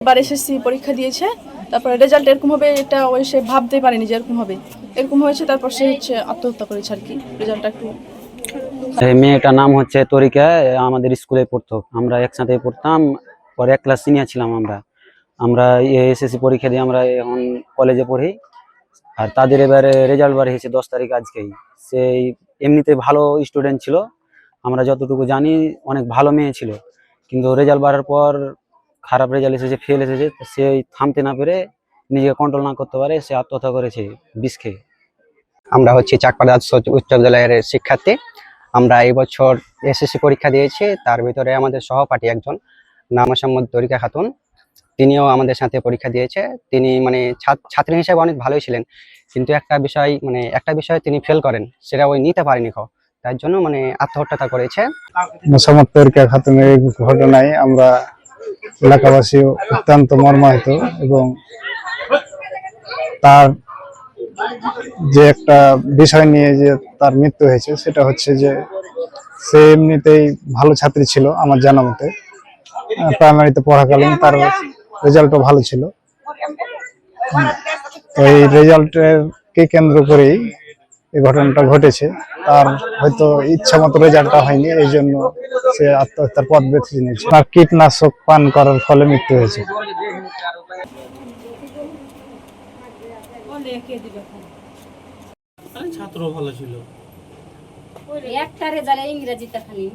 এবার এসএসসি পরীক্ষা দিয়েছে, তারপরে রেজাল্ট এরকম হবে এটা ওই সে ভাবতেই পারেনি যে এরকম হবে। এরকম হয়েছে, তারপর সে হচ্ছে আত্মহত্যা করেছে আর কি। রেজাল্টটা একটু এই মেয়েটার নাম হচ্ছে তরিকা। আমাদের স্কুলে পড়তো, আমরা একসাথে পড়তাম। পরে এক ক্লাস সিনিয়র ছিলাম আমরা। আমরা এসএসসি পরীক্ষা দিয়ে আমরা এখন কলেজে পড়ি। আর তাদের এবারে রেজাল্ট বার হয়েছে 10 তারিখ আজকেই। সেই এমনিতে ভালো স্টুডেন্ট ছিল, আমরা যতটুকু জানি অনেক ভালো মেয়ে ছিল, কিন্তু রেজাল্ট বাড়ার পর খারাপ রেজাল্ট এসেছে, ফেল এসেছে। সে থামতে না পেরে, নিজেকে কন্ট্রোল না করতে পারে, সে আত্মহত্যা করেছে বিষ খেয়ে। আমরা হচ্ছে চাকপাড়া উচ্চ বিদ্যালয়ের শিক্ষার্থী। আমরা এই বছর এসএসসি পরীক্ষা দিয়েছি। তার ভিতরে আমাদের সহপাঠী একজন, নাম মোহাম্মদ তরিকা খাতুন, তিনিও আমাদের সাথে পরীক্ষা দিয়েছে। তিনি মানে ছাত্রী হিসেবে অনেক ভালোই ছিলেন, কিন্তু একটা বিষয় তিনি ফেল করেন, সেটা ওই নিতে পারেনি তার জন্য মানে আত্মহত্যা করেছে। মোসাম্মদ তরিকা খাতুনের এই ঘটনায় আমরা এলাকাবাসী অত্যন্ত মর্মাহত, এবং তার যে একটা বিষয় নিয়ে যে তার মৃত্যু হয়েছে সেটা হচ্ছে যে সে এমনিতেই ভালো ছাত্রী ছিল আমার জানা মতে। প্রাইমারিতে পড়াকালীন তার রেজাল্টও ভালো ছিল। তো এই রেজাল্টের কে কেন্দ্র করেই এই ঘটনাটা ঘটেছে। তার হয়তো ইচ্ছা মতো রেজাল্টটা হয়নি, এই জন্য সে আত্মহত্যার পথ বেছে নিয়েছে। তার কীটনাশক পান করার ফলে মৃত্যু হয়েছে। ছাত্র ভালো ছিল, একটা রেজাল্ট ইংরেজিতে খালি